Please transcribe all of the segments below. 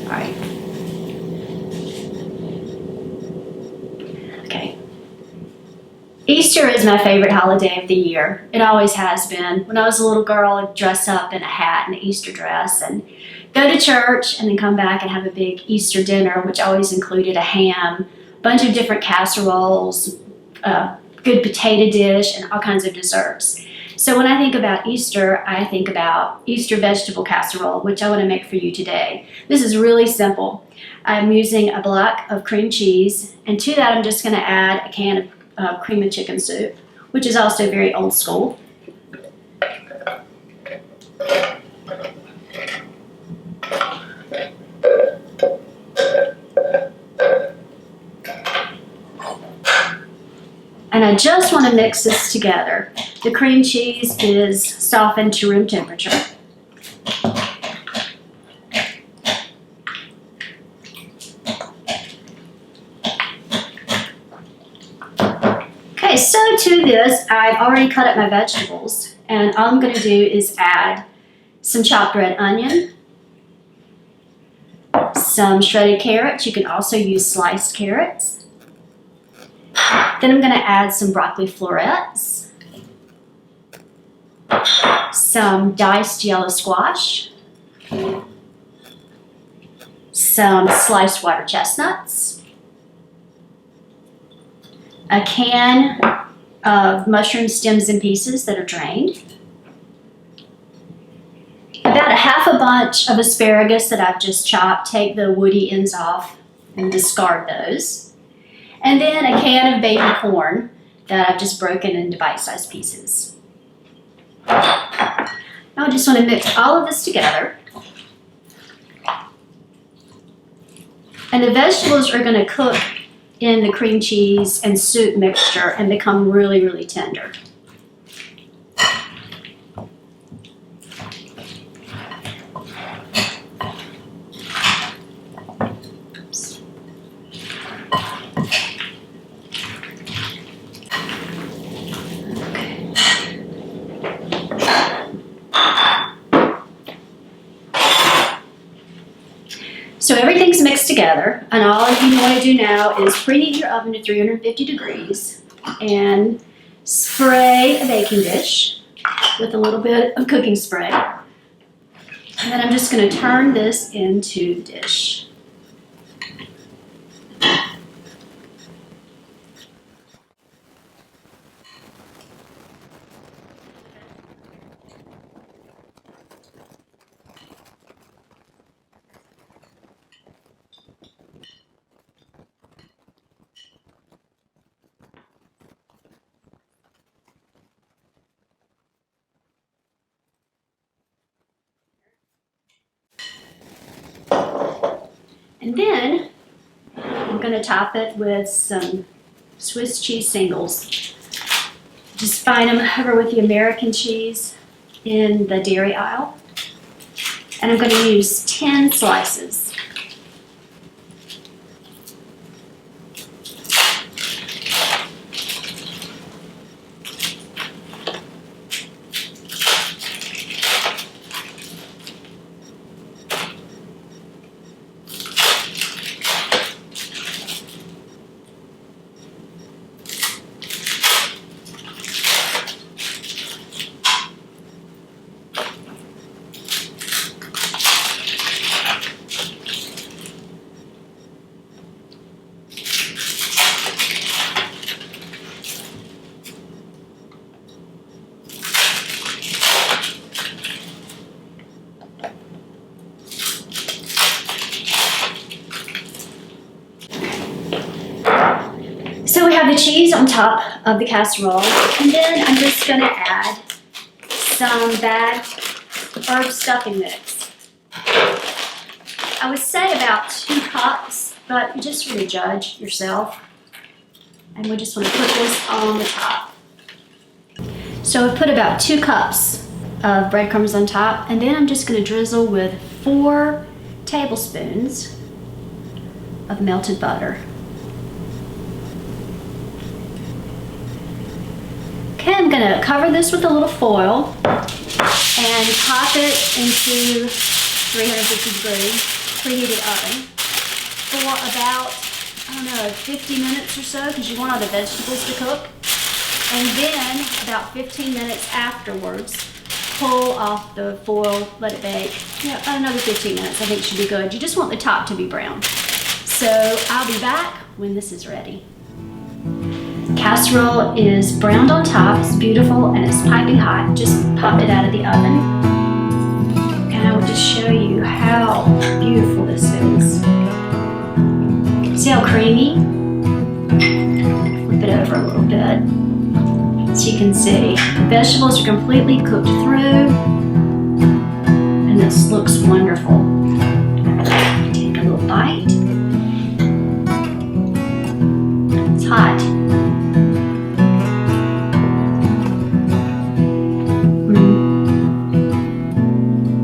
All right. Okay. Easter is my favorite holiday of the year. It always has been. When I was a little girl, I'd dress up in a hat and an Easter dress and go to church and then come back and have a big Easter dinner, which always included a ham, a bunch of different casseroles, good potato dish, and all kinds of desserts. So when I think about Easter, I think about Easter vegetable casserole, which I want to make for you today. This is really simple. I'm using a block of cream cheese, and to that I'm just going to add a can of cream of chicken soup, which is also very old school. And I just want to mix this together. The cream cheese is softened to room temperature. Okay, so to this, I've already cut up my vegetables, and all I'm going to do is add some chopped red onion, some shredded carrots. You can also use sliced carrots. Then I'm going to add some broccoli florets, some diced yellow squash, some sliced water chestnuts, a can of mushroom stems and pieces that are drained, about a half a bunch of asparagus that I've just chopped. Take the woody ends off and discard those. And then a can of baby corn that I've just broken into bite-sized pieces. Now I just want to mix all of this together. And the vegetables are going to cook in the cream cheese and soup mixture and become really, really tender. So everything's mixed together, and all you want to do now is preheat your oven to 350 degrees and spray a baking dish with a little bit of cooking spray. And then I'm just going to turn this into the dish. And then I'm going to top it with some Swiss cheese singles. Just find them over with the American cheese in the dairy aisle. And I'm going to use 10 slices. So we have the cheese on top of the casserole, and then I'm just going to add some bagged herb stuffing mix. I would say about 2 cups, but you just really judge yourself. And we just want to put this on the top. So I put about 2 cups of breadcrumbs on top, and then I'm just going to drizzle with 4 tablespoons of melted butter. Okay, I'm going to cover this with a little foil and pop it into 350 degrees. preheated oven for about, 50 minutes or so, because you want all the vegetables to cook. And then about 15 minutes afterwards, pull off the foil, let it bake. Yeah, about another 15 minutes, I think should be good. You just want the top to be brown. So I'll be back when this is ready. Casserole is browned on top, it's beautiful, and it's piping hot. Just pop it out of the oven. And I will just show you how beautiful this is. See how creamy? Flip it over a little bit so you can see. The vegetables are completely cooked through, and this looks wonderful. Take a little bite. It's hot.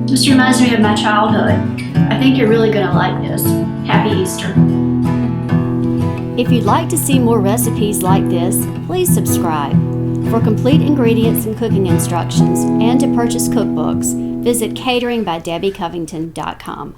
This reminds me of my childhood. I think you're really going to like this. Happy Easter. If you'd like to see more recipes like this, please subscribe. For complete ingredients and cooking instructions and to purchase cookbooks, visit cateringbydebbieCovington.com.